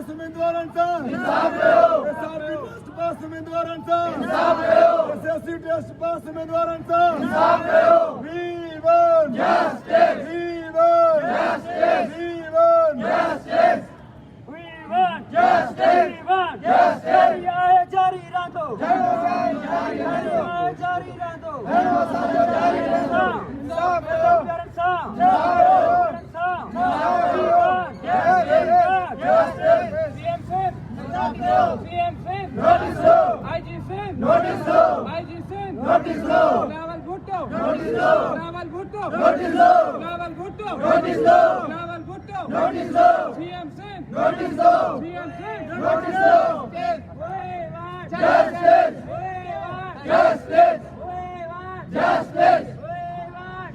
पास उम्मीदवारां सां इंसाफ कयो एसआरपी टेस्ट पास उम्मीदवारां सां इंसाफ कयो एसएससी टेस्ट पास उम्मीदवारां सां इंसाफ कयो we want justice we want justice we want justice we want justice we want justice जारी रहंदो जारी रहंदो जारी रहंदो इंसाफ कयो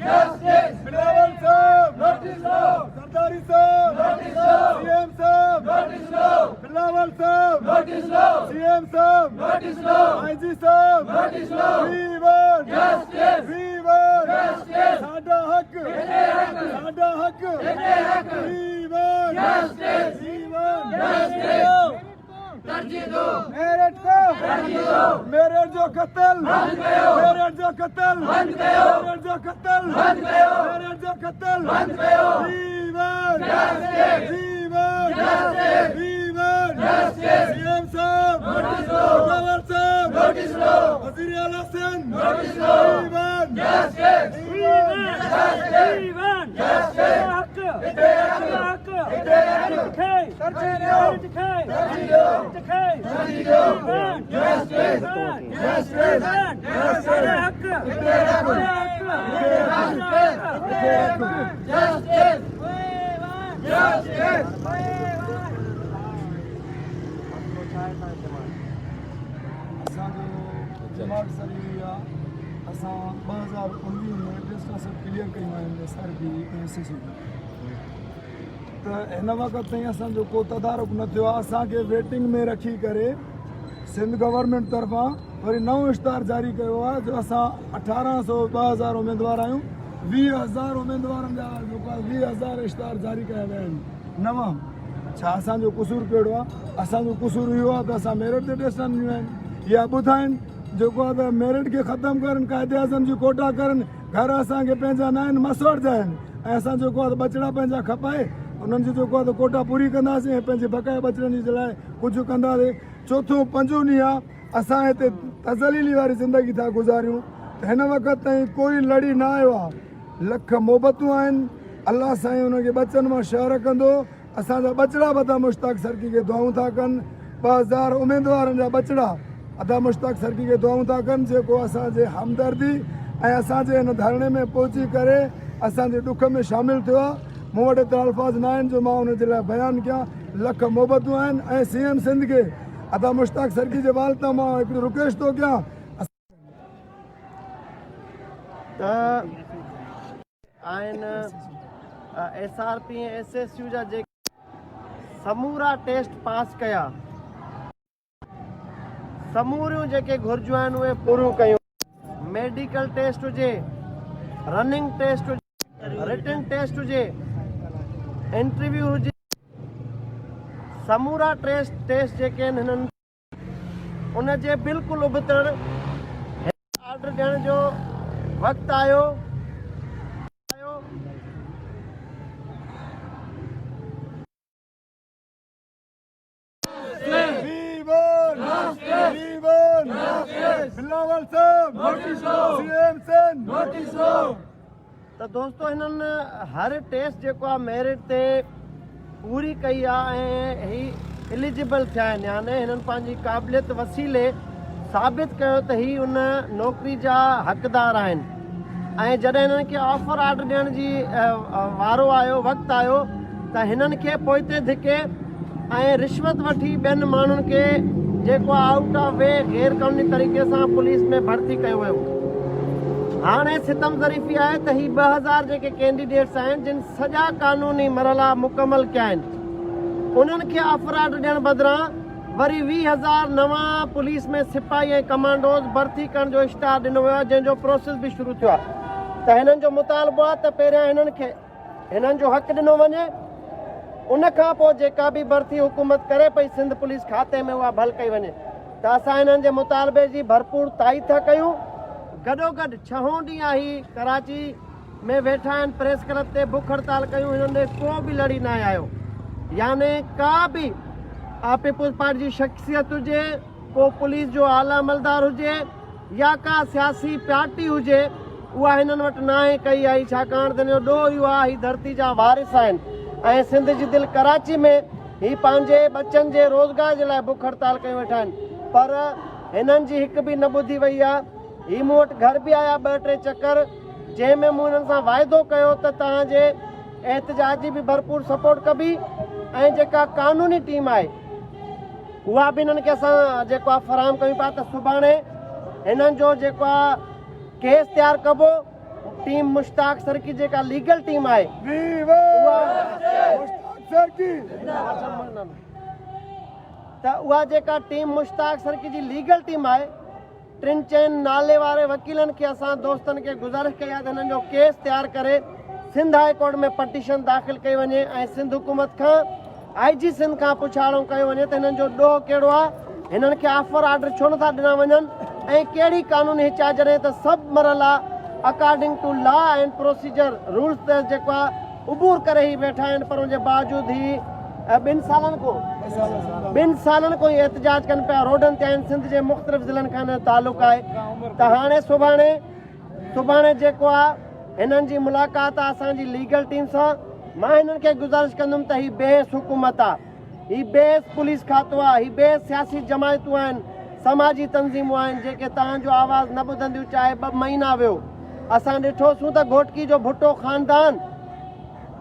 बिलावल साहब नोटिस लो सरदारी साहब नोटिस लो सीएम साहब नोटिस लो बिलावल साहब नोटिस लो सीएम साहब नोटिस लो आईजी साहब नोटिस लो we want justice we want justice साडा हक we want justice we want justice तरजीह दो मेरठ को तरजीह दो मेरठ जो कत्ल बंद कयो मेरठ जो कत्ल बंद कयो मेरठ जो कत्ल बंद कयो मेरठ जो कत्ल बंद कयो we want justice we want justice we want justice CM साहब नोटिस लो बिलावल साहब नोटिस लो वजीर आला सिंध नोटिस लो we want justice we want justice we want justice हक दिमाग सही हुई आहे असां 2019 में टेस्टां सभु क्लियर कयूं आहिनि एसआरपी एसएससी त हिन वक़्त ताईं असांजो को तदारुक न थियो आहे असांखे वेटिंग में रखी करे सिंध गवर्नमेंट तरफ़ां वरी नओं इश्तार जारी कयो आहे जो असां 1800 उम्मीदवार आहियूं 20,000 उम्मीदवारनि जा जेको आहे 20,000 इश्तार जारी कया विया आहिनि नवां छा असांजो क़सूरु कहिड़ो आहे असांजो क़सूरु इहो आहे त असां मेरिट ते टेस्ट ॾिनियूं आहिनि या ॿुधाइनि जेको आहे त मेरिट खे ख़तमु करनि क़ाइदे आज़म जी कोटा करनि घर असांखे पंहिंजा न आहिनि मसवड़ जा आहिनि ऐं असां जेको आहे त बचड़ा पंहिंजा खपाए उन्हनि जी जेको आहे त कोटा पूरी कंदासीं ऐं पंहिंजे बक़ाया बचड़नि जे लाइ कुझु कंदासीं चोथों पंजों ॾींहुं आहे असां हिते तज़लीली वारी ज़िंदगी था गुज़ारियूं त हिन वक़्त ताईं कोई लड़ी न आयो आहे लख मोहबतूं आहिनि अलाह साईं हुनखे बचनि मां शहर कंदो असांजा बचड़ा बि अदा मुश्ताक सरकी खे दुआऊं था कनि 2000 उम्मीदवारनि जा बचड़ा अदा मुश्ताक सरकी खे दुआऊं था कनि जेको असांजे हमदर्दी ऐं असांजे हिन धरणे में पहुची करे असांजे ॾुख में शामिलु थियो आहे मूं वटि एतिरा अल्फाज़ न आहिनि जो मां हुनजे लाइ बयानु कयां लख मोहबतूं आहिनि ऐं सीएम सिंध खे अदा मुश्ताक सरकी जे वाल तां मां हिकिड़ी रिक्वेस्ट थो कयां त आहिनि एसआरपी ऐं एसएसयू जा जेके समूरा टेस्ट पास कया समूरियूं जेके घुर्जूं आहिनि उहे पूरियूं कयूं मेडिकल टेस्ट हुजे रनिंग टेस्ट हुजे रिटन टेस्ट हुजे इंटरव्यू हुजे समूरा टेस्ट जेके आहिनि हिननि उनजे बिल्कुलु उबतड़ ऑर्डर ॾियण जो वक़्तु आयो बिलावल साहब नोटिस लो सीएम सिंध नोटिस लो त दोस्तो हिननि हर टेस्ट जेको आहे मेरिट ते पूरी कई आहे ऐं ही एलिजिबल थिया आहिनि यानी हिननि पंहिंजी क़ाबिलियत वसीले साबित कयो त ही उन नौकिरी जा हक़दार आहिनि ऐं जॾहिं हिननि खे ऑफर ऑर्डर ॾियण जी वारो आयो वक़्तु आयो त हिननि खे पोइते धिके ऐं रिश्वत वठी ॿियनि माण्हुनि खे जेको आउट ऑफ वे गैर कानूनी तरीक़े सां पुलिस में भर्ती कयो वियो हाणे सितम ज़रीफ़ी आहे त ही 2000 जेके कैंडिडेट्स आहिनि जिन सॼा कानूनी मरहला मुकमल कया आहिनि उन्हनि खे ऑफर ऑर्डर ॾियण बदिरां वरी 20,000 नवां पुलिस में सिपाही ऐं कमांडोज़ भर्ती करण जो इश्तिहार ॾिनो वियो आहे जंहिंजो प्रोसेस बि शुरू थियो आहे त हिननि जो मुतालबो आहे त पहिरियां हिननि जो हक़ ॾिनो वञे ऐं उन खां पोइ वरी 20,000 नवां पुलिस में सिपाही ऐं कमांडोज़ भर्ती करण जो इश्तिहार ॾिनो वञे 20,000 नवां पुलिस में सिपाही ऐं कमांडोज़ भर्ती करण जो इश्तिहार ॾिनो वञे उन खां पोइ जेका बि भर्ती हुकूमत करे पई सिंध पुलिस खाते में उहा भल कई वञे त असां हिननि जे मुतालबे जी भरपूर ताईद था कयूं। गॾोगॾु 6 ॾींहं ही कराची में वेठा आहिनि, प्रेस क्लब ते बुख हड़ताल कयूं, हिननि को बि लड़ी न आयो। यानी का बि पीपुल्स पार्टी जी शख्सियत हुजे, को पुलिस जो आला अमलदार हुजे या का सियासी पार्टी हुजे, उहा हिननि वटि न आहे कई आई, छाकाणि त हिन जो ॾोह इहो आहे, ही धरती जा वारिस आहिनि ऐं सिंध जी दिलि कराची में ही पंहिंजे बचनि जे रोज़गार जे लाइ बुख हड़ताल कयूं वेठा आहिनि। पर हिननि जी हिकु बि न ॿुधी वई आहे। ही मूं वटि घर बि आया 2-3 चकर, जंहिंमें मूं हिननि सां वाइदो कयो त तव्हांजे एहतजाज जी बि भरपूर सपोर्ट कबी ऐं जेका कानूनी टीम आहे उहा बि हिननि खे असां जेको आहे फराहम कयूं पिया त सुभाणे हिननि जो जेको आहे केस तयारु कबो। टीम मुश्ताक सर की जेका लीगल टीम आहे त उहा जेका टीम मुश्ताक सर की जी लीगल टीम आहे, 3-4 नाले वारे वकीलनि खे असां दोस्तनि खे गुज़ारिश कई आहे त हिननि जो केस तयारु करे सिंध हाई कोर्ट में पटिशन दाख़िल कई वञे ऐं सिंध हुकूमत खां IG सिंध खां पुछाड़ो कयो वञे त हिननि जो ॾोह कहिड़ो आहे, हिननि खे ऑफर ऑर्डर छो नथा ॾिना वञनि ऐं कहिड़ी कानूनी हिचा जॾहिं त सभु मरला according to law and procedure rules ते जेको आहे उबूर करे ही वेठा आहिनि। पर उनजे बावजूदि ही 2 सालनि खां एहतजाज कनि पिया, रोडनि ते आहिनि, सिंध जे मुख़्तलिफ़ ज़िलनि खां हिन जो तालुक़ु आहे। त हाणे सुभाणे जेको आहे हिननि जी मुलाक़ात आहे असांजी लीगल टीम सां। मां हिननि खे गुज़ारिश कंदुमि त ही बेहस हुकूमत आहे, ही बेहस पुलिस खातो आहे, ही बेहस सियासी जमायतूं आहिनि, समाजी तंज़ीमूं आहिनि जेके तव्हांजो आवाज़ न ॿुधंदियूं। चाहे 2 महीना वियो असां ॾिठोसीं त घोटकी जो भुट्टो ख़ानदान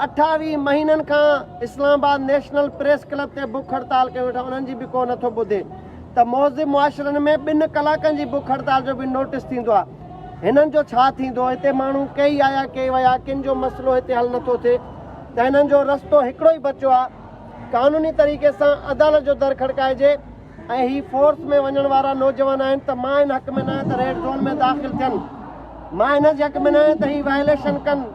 28 महीननि खां इस्लामाबाद नेशनल प्रेस क्लब ते बुख हड़ताल कयो वेठा, उन्हनि जी बि को नथो ॿुधे। त मौज़िब मुआशरनि में 2 कलाकनि जी बुख हड़ताल जो बि नोटिस थींदो आहे। हिननि जो छा थींदो? हिते माण्हू कई आया कई विया, किन जो मसइलो हिते हल नथो थिए। त हिननि जो रस्तो हिकिड़ो ई बचियो आहे, कानूनी तरीक़े सां अदालत जो दर खड़काइजे ऐं ही फोर्स में वञण वारा नौजवान आहिनि। त मां हिन हक़ में न आहियां त रेड ज़ोन में दाख़िल थियनि, मां हिन जे हक़ में न आहियां त ही वायलेशन कनि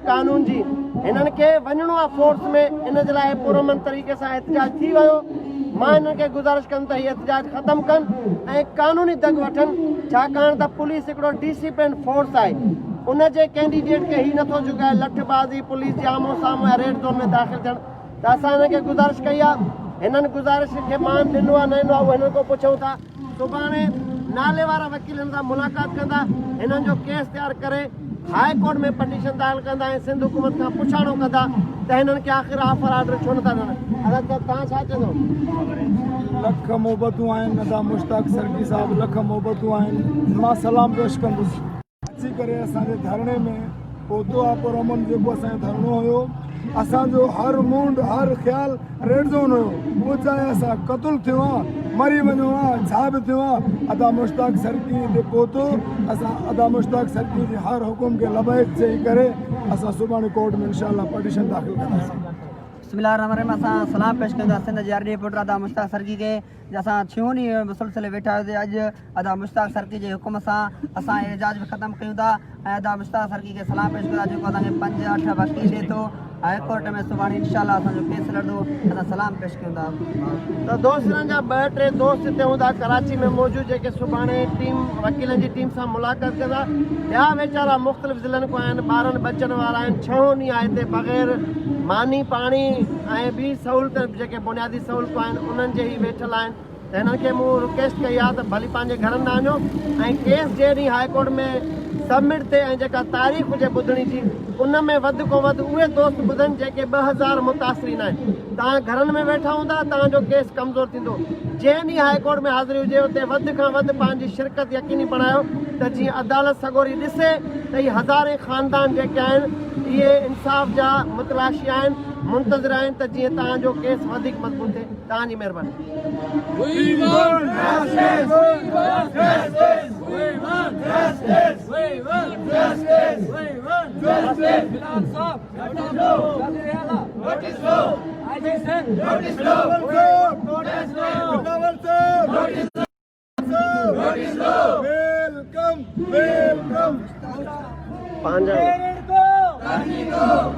कानून जी। हिननि खे वञिणो आहे फोर्स में, इन जे लाइ पुरअमन तरीक़े सां एहतजाज थी वियो। मां हिननि खे गुज़ारिश कंदुमि त हीअ एहतजाज ख़तमु कनि ऐं कानूनी दग वठनि, छाकाणि त पुलिस हिकिड़ो डिसिप्लिन फोर्स आहे। उन जे कैंडिडेट खे ही नथो जुगाए लठबाज़ी पुलिस जे आम्हूं साम्हूं रेड ज़ोन में दाख़िल थियनि। त असां हिन खे गुज़ारिश कई आहे, हिननि गुज़ारिश खे मान ॾिनो आहे न ॾिनो आहे उहो हिननि खां पुछूं था। सुभाणे नाले वारा वकीलनि सां मुलाक़ात कंदा, हिननि जो केस तयारु करे हाई कोर्ट में पटिशन दाख़िल कंदा ऐं सिंध हुकूमत खां पुछाड़ो कंदा त हिननि खे आख़िर ऑफर ऑर्डर छो नथा ॾियनि। अगरि त तव्हां छा चवंदो? लख मोहबतूं आहिनि नदा मुश्ताक सरकी साहिबु, लख मोहबतूं आहिनि। मां सलाम पेश कंदुसि। अची करे असांजे धरणे में पहुतो आहे पुरअमन जेको असांजो धरणो हुयो। असांजो हर मूंड हर ख़्यालु रेड ज़ोन हुयो, उहो चाहे असां क़तल थियो आहे, मरी वञो आहे, छा बि थियो आहे, अदा मुश्ताक सरकी ते पहुतो। असां अदा मुश्ताक सरकी जे हर हुकुम खे लबैक चई करे असां सुभाणे कोर्ट में इंशाअल्लाह पटिशन दाख़िल कंदासीं। बिस्मिल्लाहिर्रहमानिर्रहीम। असां सलाम पेश कंदा सिंध जे आरडी रिपोर्टर अदा मुश्ताक सरकी खे। असां 6 ॾींहं मुसलसिल वेठा हुआसीं। अॼु अदा मुश्ताक सरकी जे हुकुम सां असां एहतजाज बि ख़तमु कयूं था ऐं अदा मुश्ताक सरकी खे सलाम पेश कंदा जेको असांखे 5-8 वकील ॾिए थो। हाई कोर्ट में सुभाणे इंशाअल्लाह असांजो केस लड़ंदो, असां सलाम पेश कयूं था। त दोस्तनि जा 2-3 दोस्त हिते हूंदा कराची में मौजूदु जेके सुभाणे टीम वकीलनि जी टीम सां मुलाक़ात कंदा। ॿिया वेचारा मुख़्तलिफ़ ज़िलनि खां आहिनि, ॿारनि बचनि वारा आहिनि। 6 ॾींहं आहे हिते बग़ैर मानी पाणी ऐं ॿी सहूलियत जेके बुनियादी सहूलियतूं आहिनि उन्हनि जे ई वेठल आहिनि। त हिननि खे मूं रिक्वेस्ट कई आहे त भली पंहिंजे घरनि न वञो ऐं केस जे ॾींहुं हाई कोर्ट में सबमिट थिए ऐं जेका तारीख़ हुजे ॿुधणी जी उन में वधि खां वधि उहे दोस्त ॿुधनि जेके 2000 मुतासिरीन आहिनि। तव्हां घरनि में वेठा हूंदा, तव्हांजो केस कमज़ोर थींदो। जंहिं ॾींहुं हाई कोर्ट में हाज़िरी हुजे उते वधि खां वधि पंहिंजी शिरकत यकीनी बणायो त जीअं अदालत सगोरी ॾिसे त इहे हज़ारे ख़ानदान जेके आहिनि इहे इंसाफ़ जा मुतलाशी आहिनि, मुंतज़िर आहिनि त जीअं तव्हांजो केस वधीक मज़बूत थिए। तव्हांजी महिरबानी। वेलकम।